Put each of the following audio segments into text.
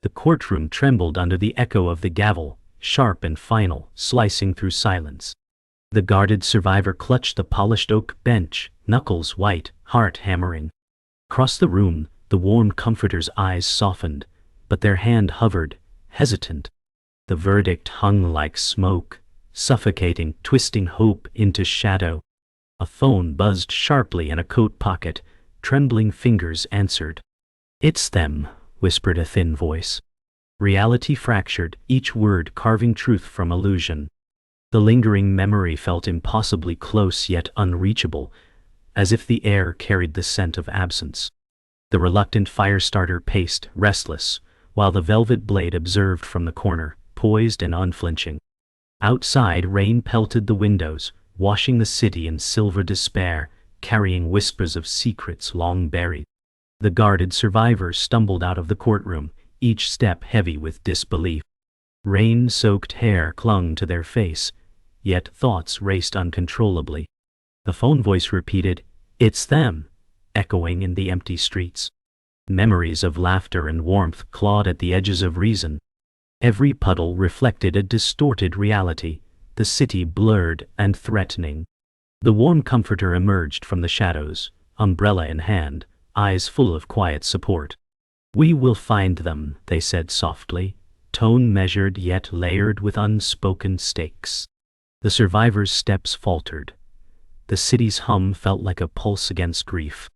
The courtroom trembled under the echo of the gavel, sharp and final, slicing through silence. The guarded survivor clutched the polished oak bench, knuckles white, heart hammering. Across the room, the warm comforter's eyes softened, but their hand hovered, hesitant. The verdict hung like smoke, suffocating, twisting hope into shadow. A phone buzzed sharply in a coat pocket. Trembling fingers answered. "It's them," whispered a thin voice. Reality fractured, each word carving truth from illusion. The lingering memory felt impossibly close yet unreachable, as if the air carried the scent of absence. The reluctant Firestarter paced, restless, while the velvet blade observed from the corner, poised and unflinching. Outside, rain pelted the windows, washing the city in silver despair, carrying whispers of secrets long buried. The guarded survivors stumbled out of the courtroom, each step heavy with disbelief. Rain-soaked hair clung to their face, yet thoughts raced uncontrollably. The phone voice repeated, "It's them," echoing in the empty streets. Memories of laughter and warmth clawed at the edges of reason. Every puddle reflected a distorted reality, the city blurred and threatening. The warm comforter emerged from the shadows, umbrella in hand, eyes full of quiet support. "We will find them," they said softly, tone measured yet layered with unspoken stakes. The survivors' steps faltered. The city's hum felt like a pulse against grief.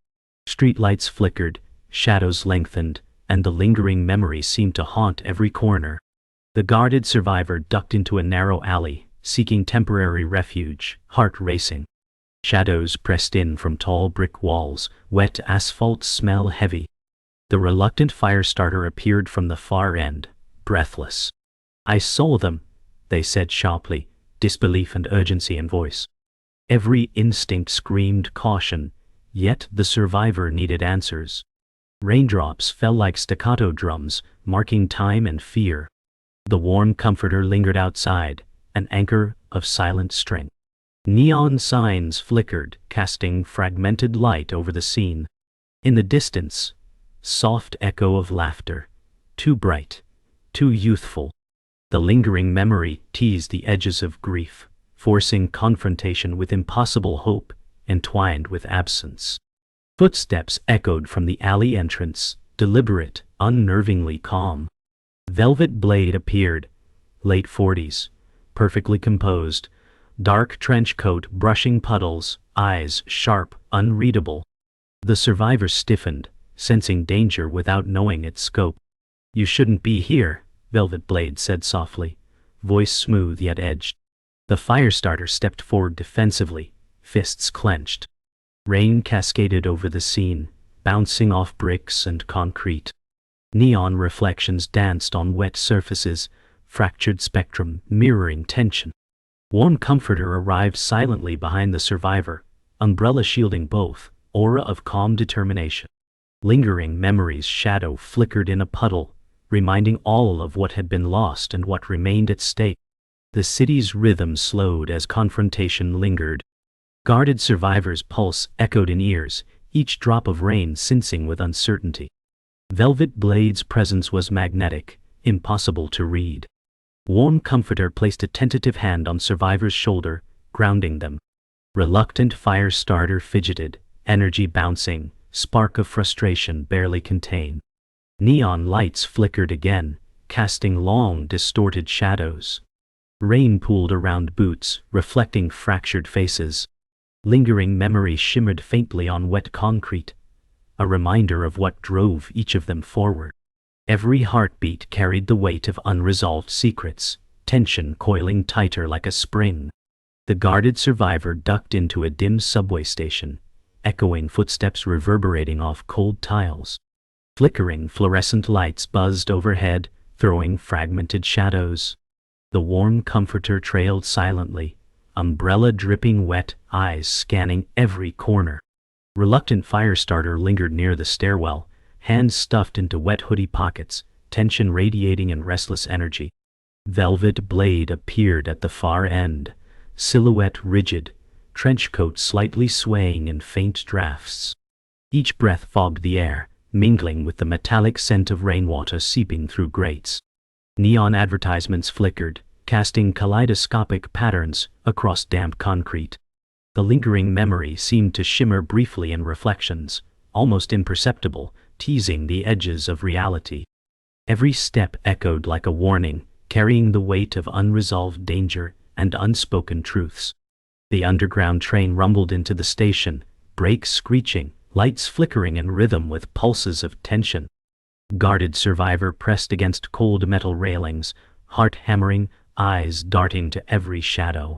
Streetlights flickered, shadows lengthened, and the lingering memory seemed to haunt every corner. The guarded survivor ducked into a narrow alley, seeking temporary refuge, heart racing. Shadows pressed in from tall brick walls, wet asphalt smell heavy. The reluctant Firestarter appeared from the far end, breathless. "I saw them," they said sharply, disbelief and urgency in voice. Every instinct screamed caution, yet the survivor needed answers. Raindrops fell like staccato drums, marking time and fear. The warm comforter lingered outside, an anchor of silent strength. Neon signs flickered, casting fragmented light over the scene. In the distance, soft echo of laughter, too bright, too youthful. The lingering memory teased the edges of grief, forcing confrontation with impossible hope, entwined with absence. Footsteps echoed from the alley entrance, deliberate, unnervingly calm. Velvet Blade appeared, late 40s, perfectly composed, dark trench coat brushing puddles, eyes sharp, unreadable. The survivor stiffened, sensing danger without knowing its scope. "You shouldn't be here," Velvet Blade said softly, voice smooth yet edged. The Firestarter stepped forward defensively, fists clenched. Rain cascaded over the scene, bouncing off bricks and concrete. Neon reflections danced on wet surfaces, fractured spectrum mirroring tension. Warm comforter arrived silently behind the survivor, umbrella shielding both, aura of calm determination. Lingering memories' shadow flickered in a puddle, reminding all of what had been lost and what remained at stake. The city's rhythm slowed as confrontation lingered. Guarded survivors' pulse echoed in ears, each drop of rain sensing with uncertainty. Velvet Blade's presence was magnetic, impossible to read. Warm comforter placed a tentative hand on survivor's shoulder, grounding them. Reluctant Firestarter fidgeted, energy bouncing, spark of frustration barely contained. Neon lights flickered again, casting long, distorted shadows. Rain pooled around boots, reflecting fractured faces. Lingering memory shimmered faintly on wet concrete, a reminder of what drove each of them forward. Every heartbeat carried the weight of unresolved secrets, tension coiling tighter like a spring. The guarded survivor ducked into a dim subway station, echoing footsteps reverberating off cold tiles. Flickering fluorescent lights buzzed overhead, throwing fragmented shadows. The warm comforter trailed silently, umbrella dripping wet, eyes scanning every corner. Reluctant Firestarter lingered near the stairwell, hands stuffed into wet hoodie pockets, tension radiating in restless energy. Velvet Blade appeared at the far end, silhouette rigid, trench coat slightly swaying in faint drafts. Each breath fogged the air, mingling with the metallic scent of rainwater seeping through grates. Neon advertisements flickered, casting kaleidoscopic patterns across damp concrete. The lingering memory seemed to shimmer briefly in reflections, almost imperceptible, teasing the edges of reality. Every step echoed like a warning, carrying the weight of unresolved danger and unspoken truths. The underground train rumbled into the station, brakes screeching, lights flickering in rhythm with pulses of tension. Guarded survivor pressed against cold metal railings, heart hammering, eyes darting to every shadow.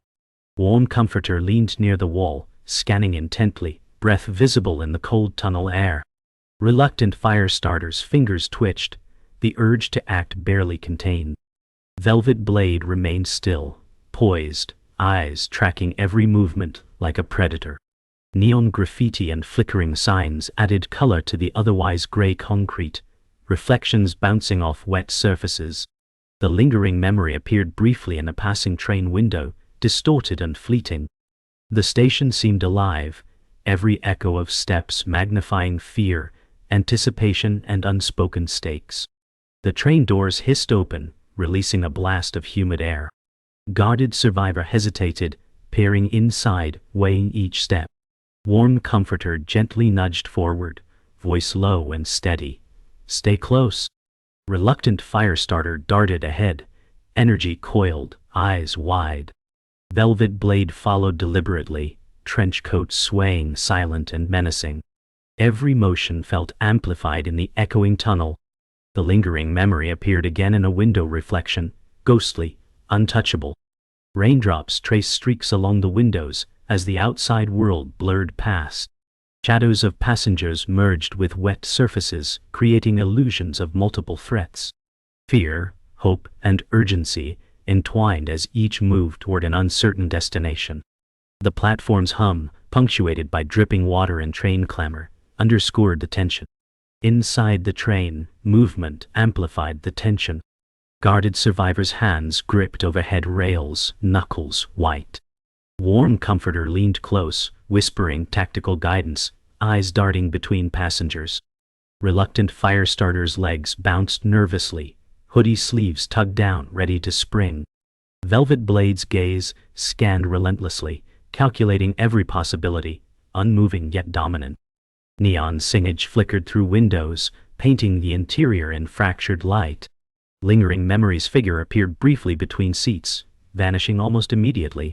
Warm comforter leaned near the wall, scanning intently, breath visible in the cold tunnel air. Reluctant Firestarter's fingers twitched, the urge to act barely contained. Velvet Blade remained still, poised, eyes tracking every movement like a predator. Neon graffiti and flickering signs added color to the otherwise gray concrete, reflections bouncing off wet surfaces. The lingering memory appeared briefly in a passing train window, distorted and fleeting. The station seemed alive, every echo of steps magnifying fear, anticipation and unspoken stakes. The train doors hissed open, releasing a blast of humid air. Guarded survivor hesitated, peering inside, weighing each step. Warm comforter gently nudged forward, voice low and steady. "Stay close." Reluctant Firestarter darted ahead, energy coiled, eyes wide. Velvet Blade followed deliberately, trench coat swaying silent and menacing. Every motion felt amplified in the echoing tunnel. The lingering memory appeared again in a window reflection, ghostly, untouchable. Raindrops traced streaks along the windows as the outside world blurred past. Shadows of passengers merged with wet surfaces, creating illusions of multiple threats. Fear, hope, and urgency entwined as each moved toward an uncertain destination. The platform's hum, punctuated by dripping water and train clamor, underscored the tension. Inside the train, movement amplified the tension. Guarded survivors' hands gripped overhead rails, knuckles white. Warm comforter leaned close, whispering tactical guidance, eyes darting between passengers. Reluctant Firestarter's legs bounced nervously, hoodie sleeves tugged down, ready to spring. Velvet Blade's gaze scanned relentlessly, calculating every possibility, unmoving yet dominant. Neon signage flickered through windows, painting the interior in fractured light. Lingering memory's figure appeared briefly between seats, vanishing almost immediately.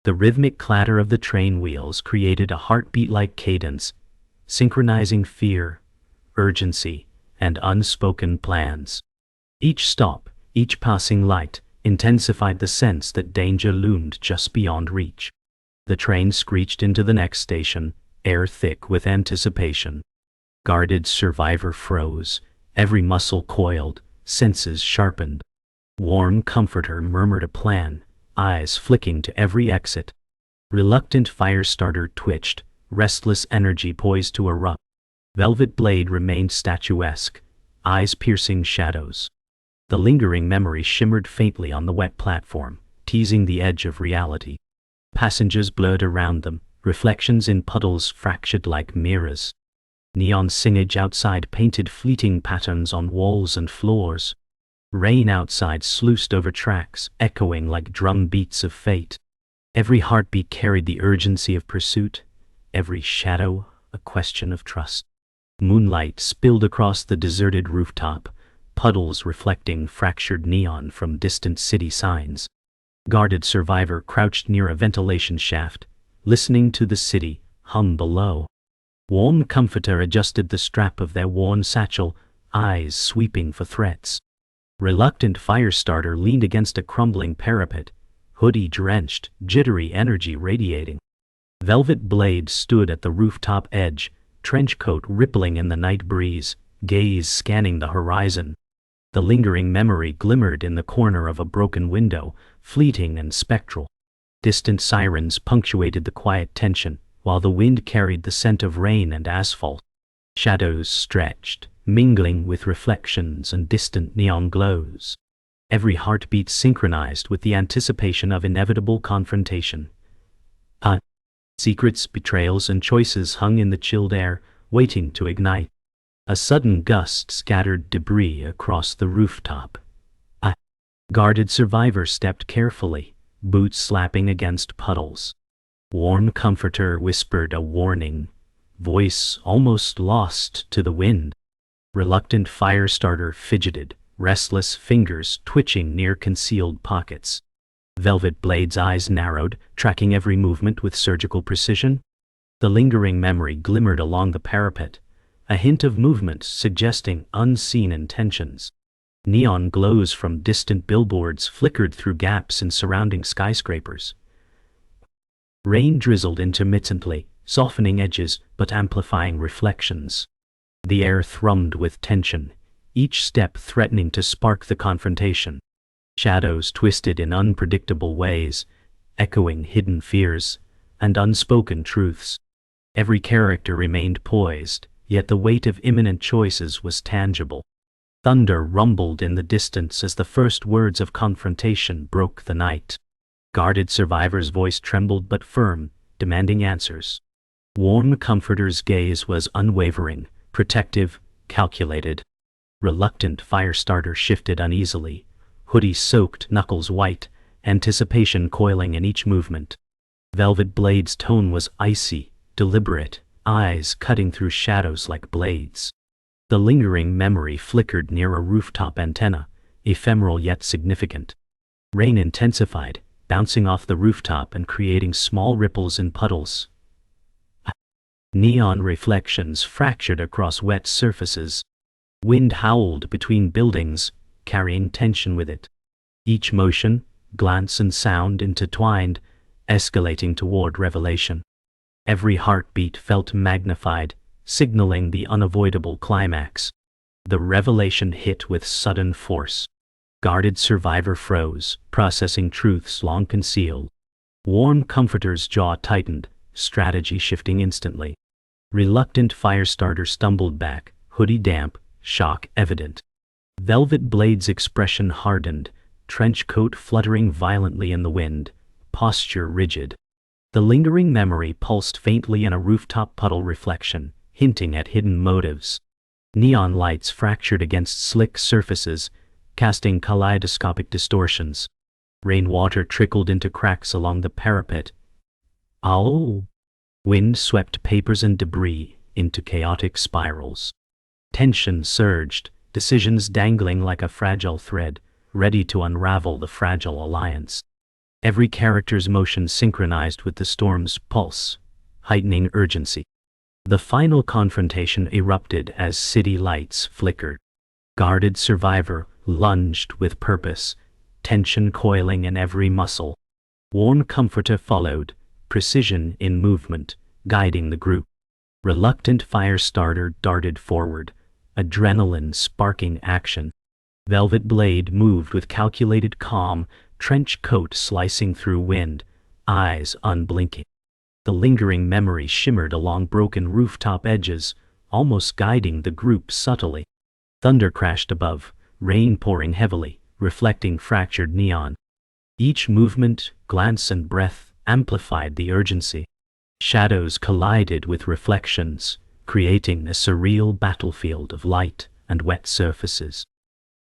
The rhythmic clatter of the train wheels created a heartbeat-like cadence, synchronizing fear, urgency, and unspoken plans. Each stop, each passing light, intensified the sense that danger loomed just beyond reach. The train screeched into the next station, air thick with anticipation. Guarded survivor froze, every muscle coiled, senses sharpened. Warm comforter murmured a plan, eyes flicking to every exit. Reluctant Firestarter twitched, restless energy poised to erupt. Velvet Blade remained statuesque, eyes piercing shadows. The lingering memory shimmered faintly on the wet platform, teasing the edge of reality. Passengers blurred around them, reflections in puddles fractured like mirrors. Neon signage outside painted fleeting patterns on walls and floors. Rain outside sluiced over tracks, echoing like drum beats of fate. Every heartbeat carried the urgency of pursuit, every shadow a question of trust. Moonlight spilled across the deserted rooftop, puddles reflecting fractured neon from distant city signs. Guarded survivor crouched near a ventilation shaft, listening to the city hum below. Warm comforter adjusted the strap of their worn satchel, eyes sweeping for threats. Reluctant Firestarter leaned against a crumbling parapet, hoodie drenched, jittery energy radiating. Velvet Blade stood at the rooftop edge, trench coat rippling in the night breeze, gaze scanning the horizon. The lingering memory glimmered in the corner of a broken window, fleeting and spectral. Distant sirens punctuated the quiet tension, while the wind carried the scent of rain and asphalt. Shadows stretched, mingling with reflections and distant neon glows. Every heartbeat synchronized with the anticipation of inevitable confrontation. Secrets, betrayals, and choices hung in the chilled air, waiting to ignite. A sudden gust scattered debris across the rooftop. A guarded survivor stepped carefully, boots slapping against puddles. Warm comforter whispered a warning, voice almost lost to the wind. Reluctant Firestarter fidgeted, restless fingers twitching near concealed pockets. Velvet Blade's eyes narrowed, tracking every movement with surgical precision. The lingering memory glimmered along the parapet, a hint of movement suggesting unseen intentions. Neon glows from distant billboards flickered through gaps in surrounding skyscrapers. Rain drizzled intermittently, softening edges but amplifying reflections. The air thrummed with tension, each step threatening to spark the confrontation. Shadows twisted in unpredictable ways, echoing hidden fears and unspoken truths. Every character remained poised, yet the weight of imminent choices was tangible. Thunder rumbled in the distance as the first words of confrontation broke the night. Guarded survivor's voice trembled but firm, demanding answers. Warm comforter's gaze was unwavering, protective, calculated. Reluctant Firestarter shifted uneasily, hoodie soaked, knuckles white, anticipation coiling in each movement. Velvet Blade's tone was icy, deliberate, eyes cutting through shadows like blades. The lingering memory flickered near a rooftop antenna, ephemeral yet significant. Rain intensified, bouncing off the rooftop and creating small ripples in puddles. Neon reflections fractured across wet surfaces. Wind howled between buildings, carrying tension with it. Each motion, glance and sound intertwined, escalating toward revelation. Every heartbeat felt magnified, signaling the unavoidable climax. The revelation hit with sudden force. Guarded survivor froze, processing truths long concealed. Warm comforter's jaw tightened, strategy shifting instantly. Reluctant Firestarter stumbled back, hoodie damp, shock evident. Velvet Blade's expression hardened, trench coat fluttering violently in the wind, posture rigid. The lingering memory pulsed faintly in a rooftop puddle reflection, hinting at hidden motives. Neon lights fractured against slick surfaces, casting kaleidoscopic distortions. Rainwater trickled into cracks along the parapet. Ow! Wind swept papers and debris into chaotic spirals. Tension surged, decisions dangling like a fragile thread, ready to unravel the fragile alliance. Every character's motion synchronized with the storm's pulse, heightening urgency. The final confrontation erupted as city lights flickered. Guarded survivor lunged with purpose, tension coiling in every muscle. Warm comforter followed, precision in movement, guiding the group. Reluctant Firestarter darted forward, adrenaline sparking action. Velvet Blade moved with calculated calm, trench coat slicing through wind, eyes unblinking. The lingering memory shimmered along broken rooftop edges, almost guiding the group subtly. Thunder crashed above, rain pouring heavily, reflecting fractured neon. Each movement, glance and breath amplified the urgency. Shadows collided with reflections, creating a surreal battlefield of light and wet surfaces.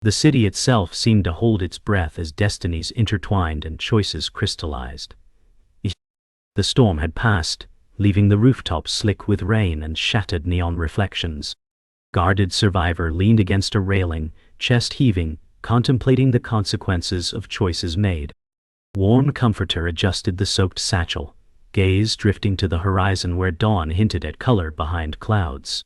The city itself seemed to hold its breath as destinies intertwined and choices crystallized. The storm had passed, leaving the rooftops slick with rain and shattered neon reflections. Guarded survivor leaned against a railing, chest heaving, contemplating the consequences of choices made. Warm comforter adjusted the soaked satchel, gaze drifting to the horizon where dawn hinted at color behind clouds.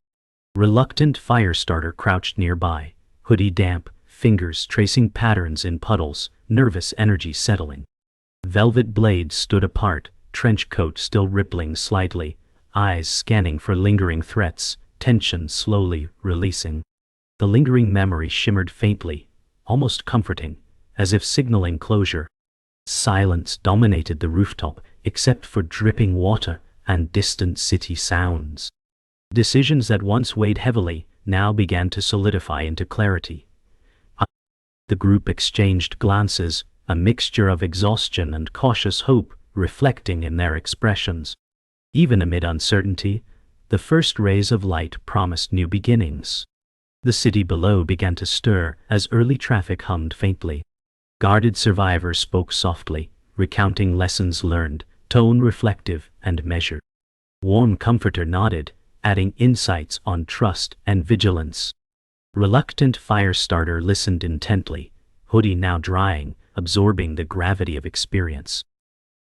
Reluctant Firestarter crouched nearby, hoodie damp, fingers tracing patterns in puddles, nervous energy settling. Velvet Blade stood apart, trench coat still rippling slightly, eyes scanning for lingering threats, tension slowly releasing. The lingering memory shimmered faintly, almost comforting, as if signaling closure. Silence dominated the rooftop, except for dripping water and distant city sounds. Decisions that once weighed heavily now began to solidify into clarity. The group exchanged glances, a mixture of exhaustion and cautious hope reflecting in their expressions. Even amid uncertainty, The first rays of light promised new beginnings. The city below began to stir as early traffic hummed faintly. Guarded survivors spoke softly, recounting lessons learned, tone reflective and measured. Warm comforter nodded, adding insights on trust and vigilance. Reluctant Firestarter listened intently, hoodie now drying, absorbing the gravity of experience.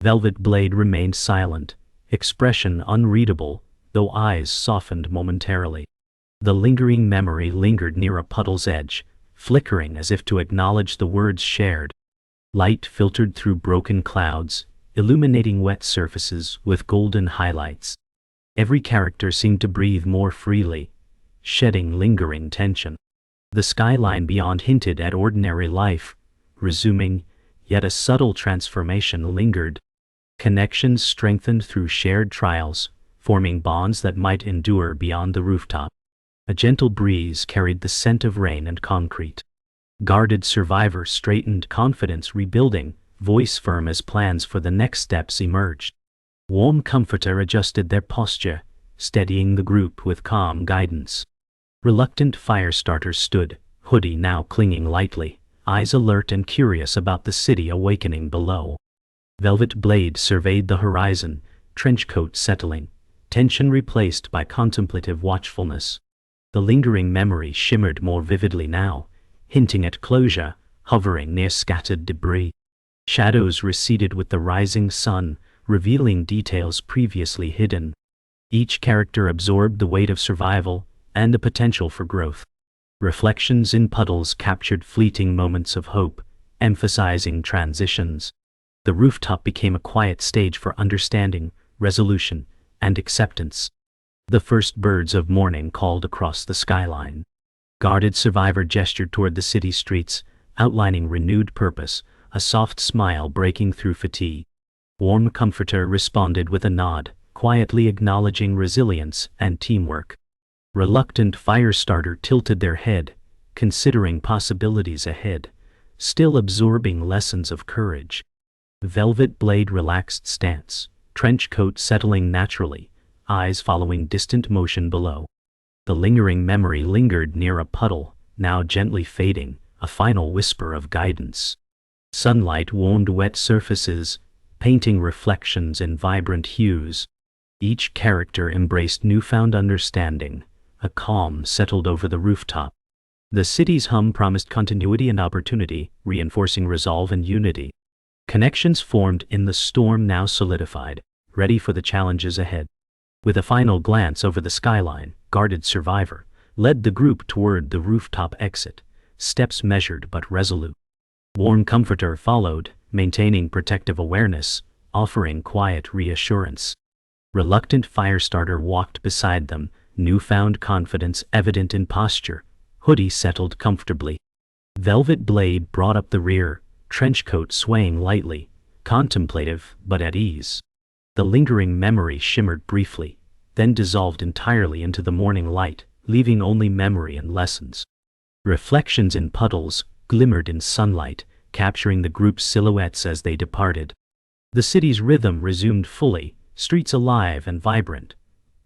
Velvet Blade remained silent, expression unreadable, though eyes softened momentarily. The lingering memory lingered near a puddle's edge, flickering as if to acknowledge the words shared. Light filtered through broken clouds, illuminating wet surfaces with golden highlights. Every character seemed to breathe more freely, shedding lingering tension. The skyline beyond hinted at ordinary life, resuming, yet a subtle transformation lingered. Connections strengthened through shared trials, forming bonds that might endure beyond the rooftop. A gentle breeze carried the scent of rain and concrete. Guarded survivors straightened, confidence rebuilding, voice firm as plans for the next steps emerged. Warm comforter adjusted their posture, steadying the group with calm guidance. Reluctant Firestarter stood, hoodie now clinging lightly, eyes alert and curious about the city awakening below. Velvet Blade surveyed the horizon, trenchcoat settling, tension replaced by contemplative watchfulness. The lingering memory shimmered more vividly now, hinting at closure, hovering near scattered debris. Shadows receded with the rising sun, revealing details previously hidden. Each character absorbed the weight of survival and the potential for growth. Reflections in puddles captured fleeting moments of hope, emphasizing transitions. The rooftop became a quiet stage for understanding, resolution, and acceptance. The first birds of morning called across the skyline. Guarded survivor gestured toward the city streets, outlining renewed purpose, a soft smile breaking through fatigue. Warm comforter responded with a nod, quietly acknowledging resilience and teamwork. Reluctant Firestarter tilted their head, considering possibilities ahead, still absorbing lessons of courage. Velvet Blade relaxed stance, trench coat settling naturally, eyes following distant motion below. The lingering memory lingered near a puddle, now gently fading, a final whisper of guidance. Sunlight warmed wet surfaces, painting reflections in vibrant hues. Each character embraced newfound understanding. A calm settled over the rooftop. The city's hum promised continuity and opportunity, reinforcing resolve and unity. Connections formed in the storm now solidified, ready for the challenges ahead. With a final glance over the skyline, Guarded Survivor led the group toward the rooftop exit, steps measured but resolute. Warm Comforter followed, maintaining protective awareness, offering quiet reassurance. Reluctant Firestarter walked beside them, newfound confidence evident in posture. Hoodie settled comfortably. Velvet Blade brought up the rear, trenchcoat swaying lightly, contemplative but at ease. The lingering memory shimmered briefly, then dissolved entirely into the morning light, leaving only memory and lessons. Reflections in puddles glimmered in sunlight, capturing the group's silhouettes as they departed. The city's rhythm resumed fully, streets alive and vibrant,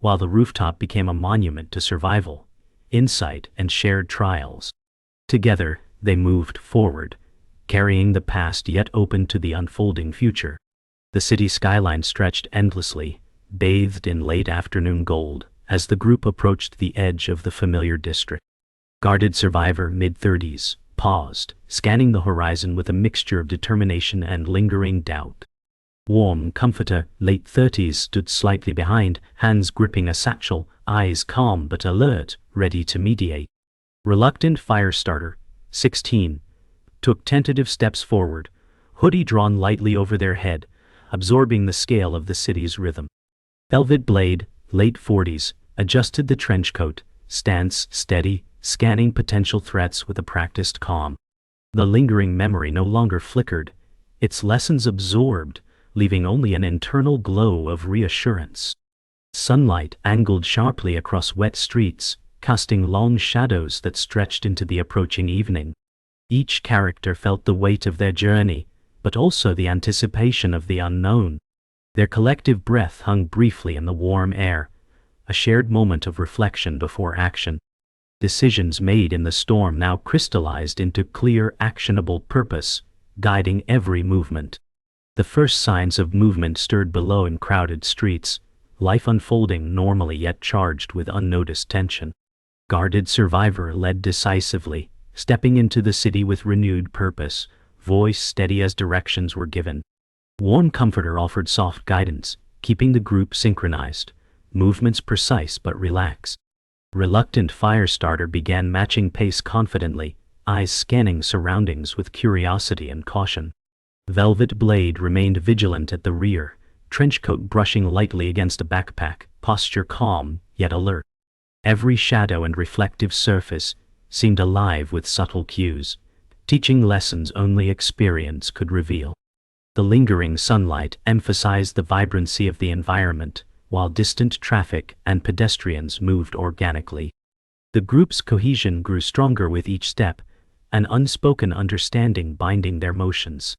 while the rooftop became a monument to survival, insight, and shared trials. Together, they moved forward, carrying the past yet open to the unfolding future. The city skyline stretched endlessly, bathed in late afternoon gold, as the group approached the edge of the familiar district. Guarded Survivor, mid-30s, paused, scanning the horizon with a mixture of determination and lingering doubt. Warm Comforter, late 30s, stood slightly behind, hands gripping a satchel, eyes calm but alert, ready to mediate. Reluctant Firestarter, 16, took tentative steps forward, hoodie drawn lightly over their head, absorbing the scale of the city's rhythm. Velvet Blade, late 40s, adjusted the trenchcoat, stance steady, scanning potential threats with a practiced calm. The lingering memory no longer flickered, its lessons absorbed, leaving only an internal glow of reassurance. Sunlight angled sharply across wet streets, casting long shadows that stretched into the approaching evening. Each character felt the weight of their journey, but also the anticipation of the unknown. Their collective breath hung briefly in the warm air, a shared moment of reflection before action. Decisions made in the storm now crystallized into clear, actionable purpose, guiding every movement. The first signs of movement stirred below in crowded streets, life unfolding normally yet charged with unnoticed tension. Guarded Survivor led decisively, stepping into the city with renewed purpose, voice steady as directions were given. Warm Comforter offered soft guidance, keeping the group synchronized, movements precise but relaxed. Reluctant Firestarter began matching pace confidently, eyes scanning surroundings with curiosity and caution. Velvet Blade remained vigilant at the rear, trenchcoat brushing lightly against a backpack, posture calm, yet alert. Every shadow and reflective surface seemed alive with subtle cues, teaching lessons only experience could reveal. The lingering sunlight emphasized the vibrancy of the environment, while distant traffic and pedestrians moved organically. The group's cohesion grew stronger with each step, an unspoken understanding binding their motions.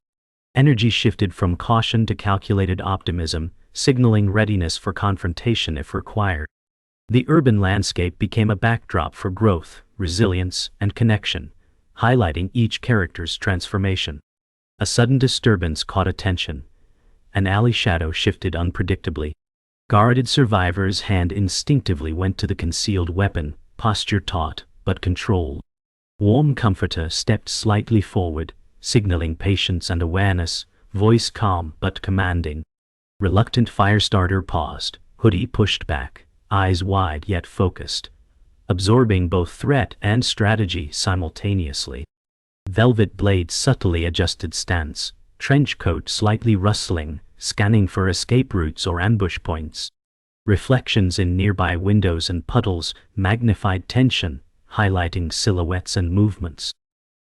Energy shifted from caution to calculated optimism, signaling readiness for confrontation if required. The urban landscape became a backdrop for growth, resilience, and connection, highlighting each character's transformation. A sudden disturbance caught attention. An alley shadow shifted unpredictably. Guarded Survivor's hand instinctively went to the concealed weapon, posture taut, but controlled. Warm Comforter stepped slightly forward, signaling patience and awareness, voice calm but commanding. Reluctant Firestarter paused, hoodie pushed back, eyes wide yet focused, absorbing both threat and strategy simultaneously. Velvet Blade subtly adjusted stance, trenchcoat slightly rustling, scanning for escape routes or ambush points. Reflections in nearby windows and puddles magnified tension, highlighting silhouettes and movements.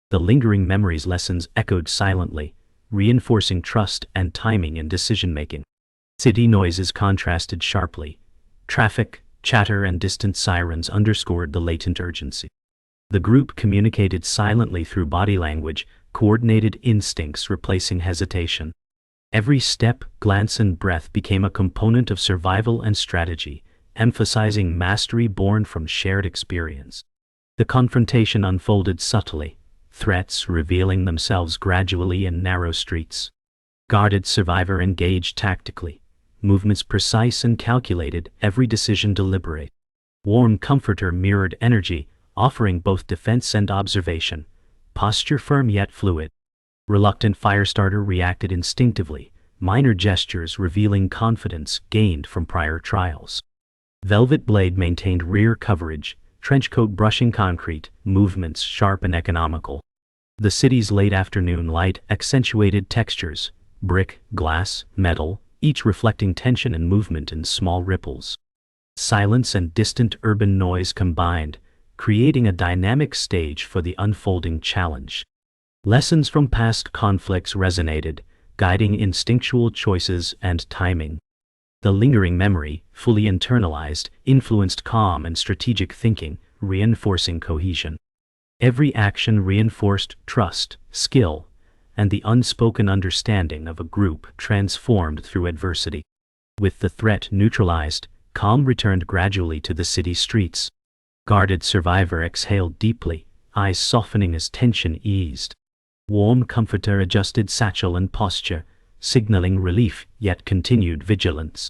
The lingering memories lessons echoed silently, reinforcing trust and timing in decision-making. City noises contrasted sharply. Traffic, chatter, and distant sirens underscored the latent urgency. The group communicated silently through body language, coordinated instincts replacing hesitation. Every step, glance, and breath became a component of survival and strategy, emphasizing mastery born from shared experience. The confrontation unfolded subtly, threats revealing themselves gradually in narrow streets. Guarded Survivor engaged tactically, movements precise and calculated, every decision deliberate. Warm Comforter mirrored energy, offering both defense and observation, posture firm yet fluid. Reluctant Firestarter reacted instinctively, minor gestures revealing confidence gained from prior trials. Velvet Blade maintained rear coverage, trenchcoat brushing concrete, movements sharp and economical. The city's late afternoon light accentuated textures, brick, glass, metal, each reflecting tension and movement in small ripples. Silence and distant urban noise combined, creating a dynamic stage for the unfolding challenge. Lessons from past conflicts resonated, guiding instinctual choices and timing. The lingering memory, fully internalized, influenced calm and strategic thinking, reinforcing cohesion. Every action reinforced trust, skill, and the unspoken understanding of a group transformed through adversity. With the threat neutralized, calm returned gradually to the city streets. Guarded Survivor exhaled deeply, eyes softening as tension eased. Warm Comforter adjusted satchel and posture, signaling relief yet continued vigilance.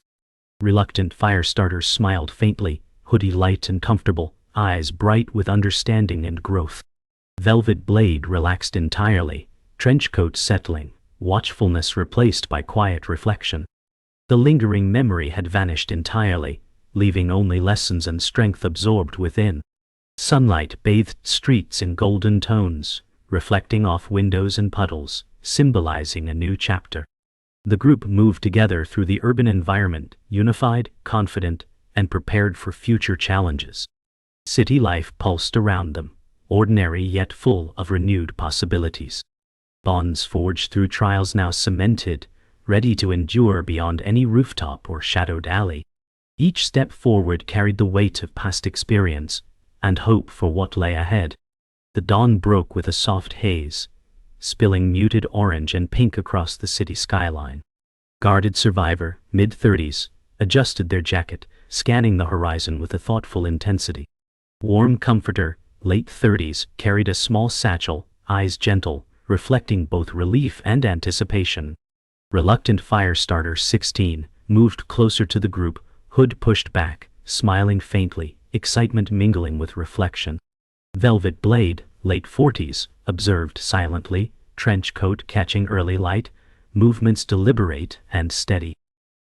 Reluctant Firestarter smiled faintly, hoodie light and comfortable, eyes bright with understanding and growth. Velvet Blade relaxed entirely, trenchcoat settling, watchfulness replaced by quiet reflection. The lingering memory had vanished entirely, leaving only lessons and strength absorbed within. Sunlight bathed streets in golden tones, reflecting off windows and puddles, symbolizing a new chapter. The group moved together through the urban environment, unified, confident, and prepared for future challenges. City life pulsed around them, ordinary yet full of renewed possibilities. Bonds forged through trials now cemented, ready to endure beyond any rooftop or shadowed alley. Each step forward carried the weight of past experience and hope for what lay ahead. The dawn broke with a soft haze, spilling muted orange and pink across the city skyline. Guarded Survivor, mid-30s, adjusted their jacket, scanning the horizon with a thoughtful intensity. Warm comforter, late 30s, carried a small satchel, eyes gentle, reflecting both relief and anticipation. Reluctant Firestarter 16 moved closer to the group, hood pushed back, smiling faintly, excitement mingling with reflection. Velvet Blade, late 40s, observed silently, trench coat catching early light, movements deliberate and steady.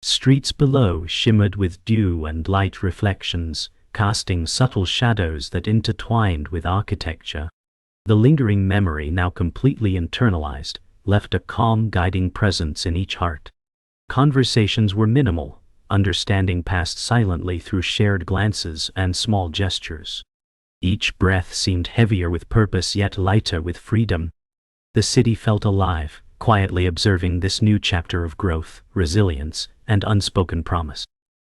Streets below shimmered with dew and light reflections, casting subtle shadows that intertwined with architecture. The lingering memory, now completely internalized, left a calm guiding presence in each heart. Conversations were minimal, understanding passed silently through shared glances and small gestures. Each breath seemed heavier with purpose yet lighter with freedom. The city felt alive, quietly observing this new chapter of growth, resilience, and unspoken promise.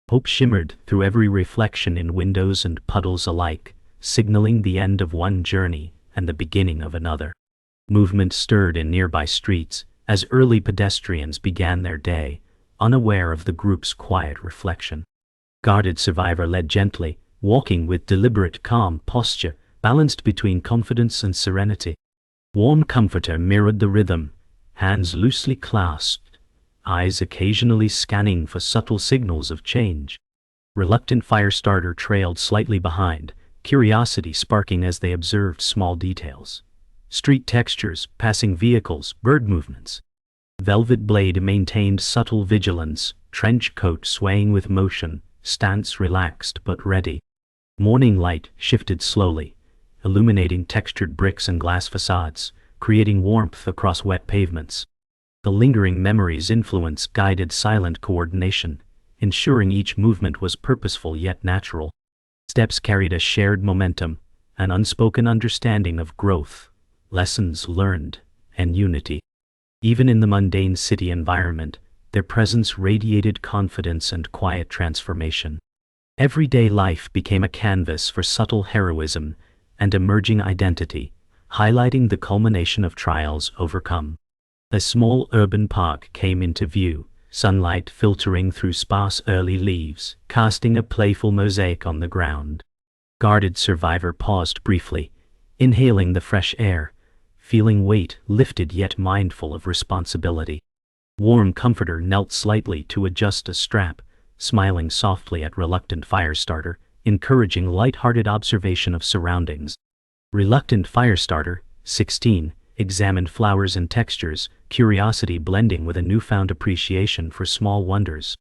Hope shimmered through every reflection in windows and puddles alike, signaling the end of one journey and the beginning of another. Movement stirred in nearby streets as early pedestrians began their day, unaware of the group's quiet reflection. Guarded survivor led gently, walking with deliberate calm posture, balanced between confidence and serenity. Warm comforter mirrored the rhythm, hands loosely clasped, eyes occasionally scanning for subtle signals of change. Reluctant Firestarter trailed slightly behind, curiosity sparking as they observed small details. Street textures, passing vehicles, bird movements. Velvet Blade maintained subtle vigilance, trench coat swaying with motion, stance relaxed but ready. Morning light shifted slowly, illuminating textured bricks and glass facades, creating warmth across wet pavements. The lingering memory's influence guided silent coordination, ensuring each movement was purposeful yet natural. Steps carried a shared momentum, an unspoken understanding of growth, lessons learned, and unity. Even in the mundane city environment, their presence radiated confidence and quiet transformation. Everyday life became a canvas for subtle heroism and emerging identity, highlighting the culmination of trials overcome. A small urban park came into view, sunlight filtering through sparse early leaves, casting a playful mosaic on the ground. Guarded survivor paused briefly, inhaling the fresh air, feeling weight lifted yet mindful of responsibility. Warm comforter knelt slightly to adjust a strap, smiling softly at Reluctant Firestarter, encouraging light-hearted observation of surroundings. Reluctant Firestarter, 16, examined flowers and textures, curiosity blending with a newfound appreciation for small wonders.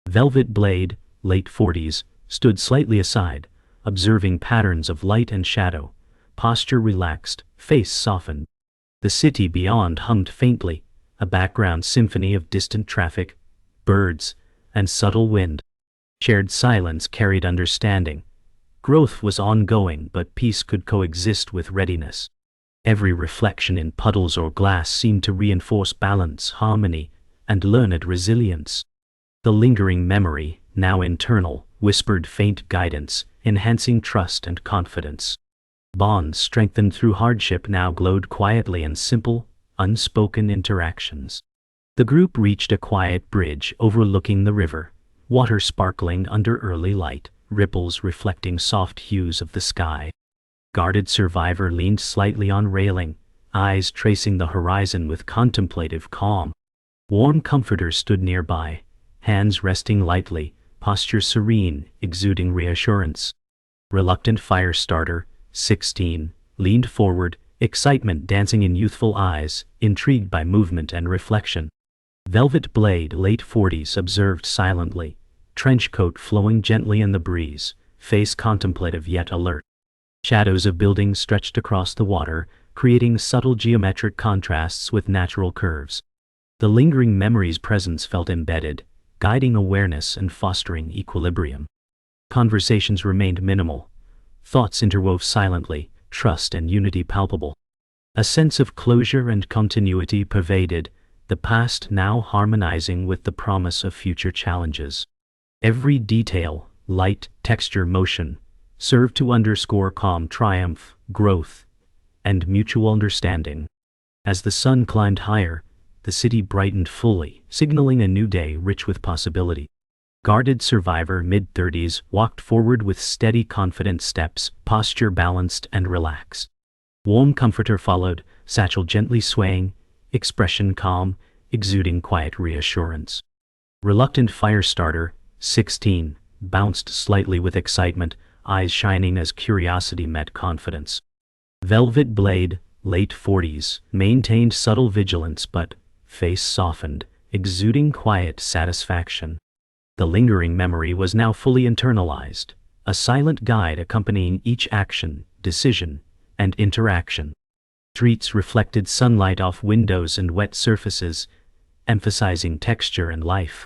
Velvet Blade, late 40s, stood slightly aside, observing patterns of light and shadow, posture relaxed, face softened. The city beyond hummed faintly, a background symphony of distant traffic, birds, and subtle wind. Shared silence carried understanding. Growth was ongoing, but peace could coexist with readiness. Every reflection in puddles or glass seemed to reinforce balance, harmony, and learned resilience. The lingering memory, now internal, whispered faint guidance, enhancing trust and confidence. Bonds strengthened through hardship now glowed quietly in simple, unspoken interactions. The group reached a quiet bridge overlooking the river, water sparkling under early light, ripples reflecting soft hues of the sky. Guarded survivor leaned slightly on railing, eyes tracing the horizon with contemplative calm. Warm comforter stood nearby, hands resting lightly, posture serene, exuding reassurance. Reluctant Firestarter, 16, leaned forward, excitement dancing in youthful eyes, intrigued by movement and reflection. Velvet Blade, late 40s, observed silently, trench coat flowing gently in the breeze, face contemplative yet alert. Shadows of buildings stretched across the water, creating subtle geometric contrasts with natural curves. The lingering memory's presence felt embedded, guiding awareness and fostering equilibrium. Conversations remained minimal. Thoughts interwove silently, trust and unity palpable. A sense of closure and continuity pervaded, the past now harmonizing with the promise of future challenges. Every detail, light, texture, motion, served to underscore calm triumph, growth, and mutual understanding. As the sun climbed higher, the city brightened fully, signaling a new day rich with possibility. Guarded survivor mid-30s walked forward with steady confident steps, posture balanced and relaxed. Warm comforter followed, satchel gently swaying, expression calm, exuding quiet reassurance. Reluctant Firestarter, 16, bounced slightly with excitement, eyes shining as curiosity met confidence. Velvet Blade, late 40s, maintained subtle vigilance but, face softened, exuding quiet satisfaction. The lingering memory was now fully internalized, a silent guide accompanying each action, decision, and interaction. Streets reflected sunlight off windows and wet surfaces, emphasizing texture and life.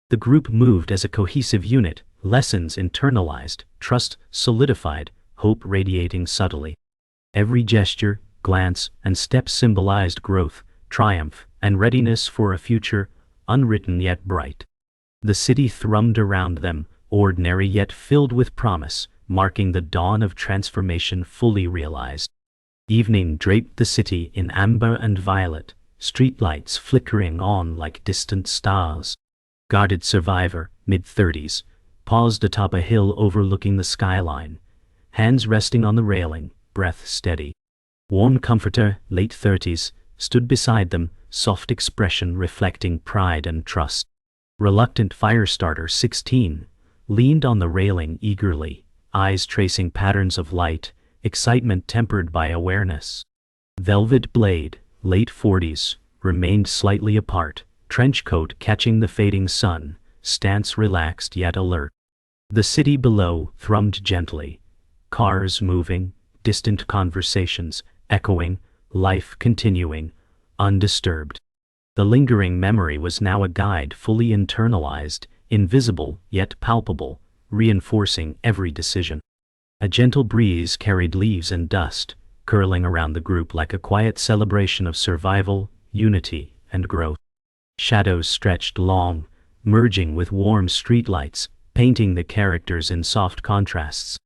The group moved as a cohesive unit, lessons internalized, trust solidified, hope radiating subtly. Every gesture, glance, and step symbolized growth, triumph, and readiness for a future, unwritten yet bright. The city thrummed around them, ordinary yet filled with promise, marking the dawn of transformation fully realized. Evening draped the city in amber and violet, streetlights flickering on like distant stars. Guarded survivor, mid-30s, paused atop a hill overlooking the skyline, hands resting on the railing, breath steady. Warm comforter, late 30s, stood beside them, soft expression reflecting pride and trust. Reluctant Firestarter, 16, leaned on the railing eagerly, eyes tracing patterns of light, excitement tempered by awareness. Velvet Blade, late 40s, remained slightly apart, trench coat catching the fading sun, stance relaxed yet alert. The city below thrummed gently, cars moving, distant conversations echoing, life continuing, undisturbed. The lingering memory was now a guide fully internalized, invisible yet palpable, reinforcing every decision. A gentle breeze carried leaves and dust, curling around the group like a quiet celebration of survival, unity, and growth. Shadows stretched long, merging with warm streetlights, painting the characters in soft contrasts.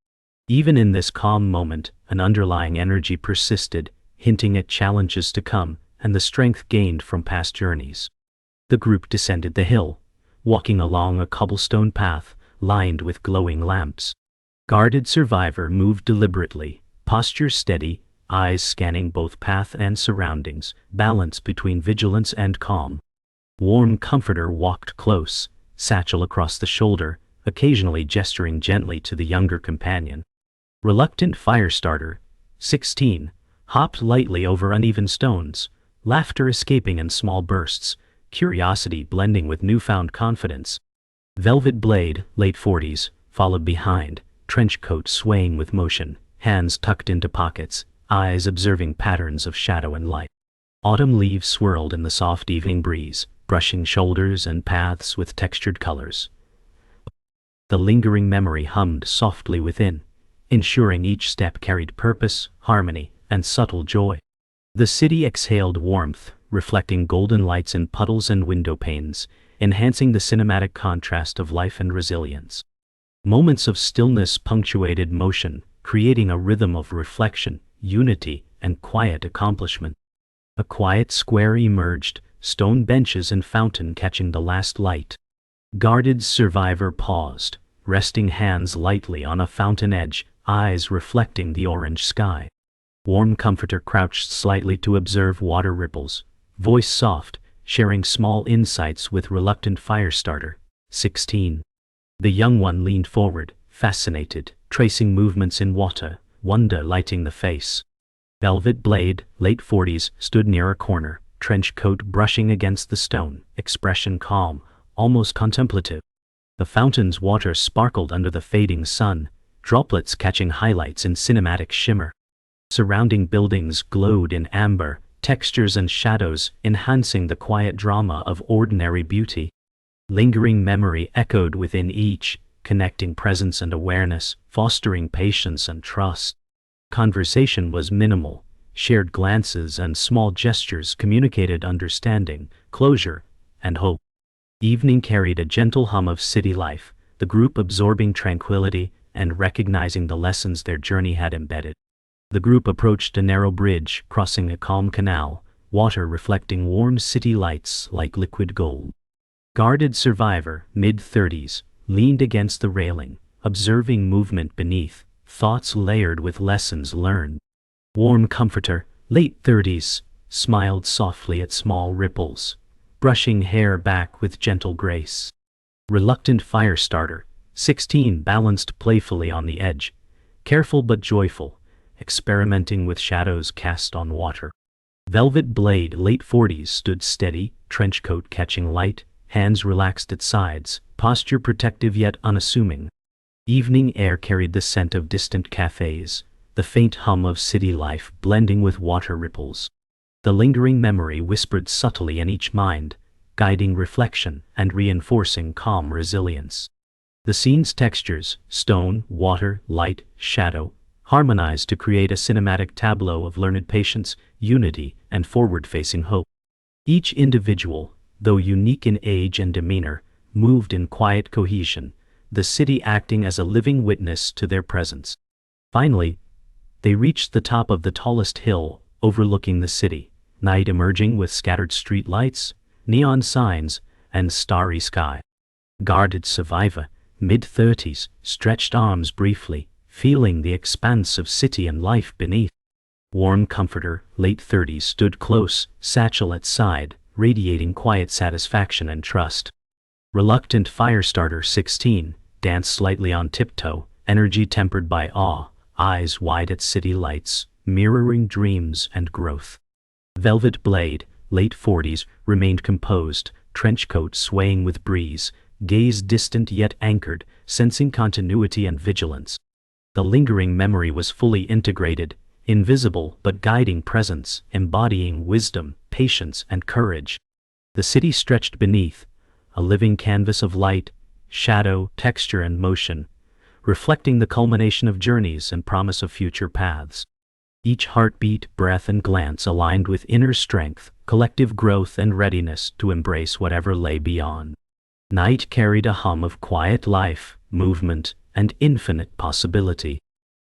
Even in this calm moment, an underlying energy persisted, hinting at challenges to come and the strength gained from past journeys. The group descended the hill, walking along a cobblestone path lined with glowing lamps. Guarded survivor moved deliberately, posture steady, eyes scanning both path and surroundings, balance between vigilance and calm. Warm comforter walked close, satchel across the shoulder, occasionally gesturing gently to the younger companion. Reluctant Firestarter, 16, hopped lightly over uneven stones, laughter escaping in small bursts, curiosity blending with newfound confidence. Velvet Blade, late 40s, followed behind, trench coat swaying with motion, hands tucked into pockets, eyes observing patterns of shadow and light. Autumn leaves swirled in the soft evening breeze, brushing shoulders and paths with textured colors. The lingering memory hummed softly within, ensuring each step carried purpose, harmony, and subtle joy. The city exhaled warmth, reflecting golden lights in puddles and window panes, enhancing the cinematic contrast of life and resilience. Moments of stillness punctuated motion, creating a rhythm of reflection, unity, and quiet accomplishment. A quiet square emerged, stone benches and fountain catching the last light. Guarded survivor paused, resting hands lightly on a fountain edge, eyes reflecting the orange sky. Warm comforter crouched slightly to observe water ripples, voice soft, sharing small insights with Reluctant Firestarter, 16. The young one leaned forward, fascinated, tracing movements in water, wonder lighting the face. Velvet Blade, late 40s, stood near a corner, trench coat brushing against the stone, expression calm, almost contemplative. The fountain's water sparkled under the fading sun, droplets catching highlights in cinematic shimmer. Surrounding buildings glowed in amber, textures and shadows enhancing the quiet drama of ordinary beauty. Lingering memory echoed within each, connecting presence and awareness, fostering patience and trust. Conversation was minimal, shared glances and small gestures communicated understanding, closure, and hope. Evening carried a gentle hum of city life, the group absorbing tranquility and recognizing the lessons their journey had embedded. The group approached a narrow bridge, crossing a calm canal, water reflecting warm city lights like liquid gold. Guarded survivor, mid-30s, leaned against the railing, observing movement beneath, thoughts layered with lessons learned. Warm comforter, late 30s, smiled softly at small ripples, brushing hair back with gentle grace. Reluctant Firestarter, 16, balanced playfully on the edge, careful but joyful, experimenting with shadows cast on water. Velvet Blade, late 40s, stood steady, trenchcoat catching light, hands relaxed at sides, posture protective yet unassuming. Evening air carried the scent of distant cafes, the faint hum of city life blending with water ripples. The lingering memory whispered subtly in each mind, guiding reflection and reinforcing calm resilience. The scene's textures, stone, water, light, shadow, harmonized to create a cinematic tableau of learned patience, unity, and forward-facing hope. Each individual, though unique in age and demeanor, moved in quiet cohesion, the city acting as a living witness to their presence. Finally, they reached the top of the tallest hill, overlooking the city, night emerging with scattered street lights, neon signs, and starry sky. Guarded survivor, mid-30s, stretched arms briefly, feeling the expanse of city and life beneath. Warm comforter, late 30s, stood close, satchel at side, radiating quiet satisfaction and trust. Reluctant Firestarter, 16, danced slightly on tiptoe, energy tempered by awe, eyes wide at city lights, mirroring dreams and growth. Velvet Blade, late 40s, remained composed, trenchcoat swaying with breeze, gaze distant yet anchored, sensing continuity and vigilance. The lingering memory was fully integrated, invisible but guiding presence, embodying wisdom, patience, and courage. The city stretched beneath, a living canvas of light, shadow, texture, and motion, reflecting the culmination of journeys and promise of future paths. Each heartbeat, breath, and glance aligned with inner strength, collective growth, and readiness to embrace whatever lay beyond. Night carried a hum of quiet life, movement, and infinite possibility.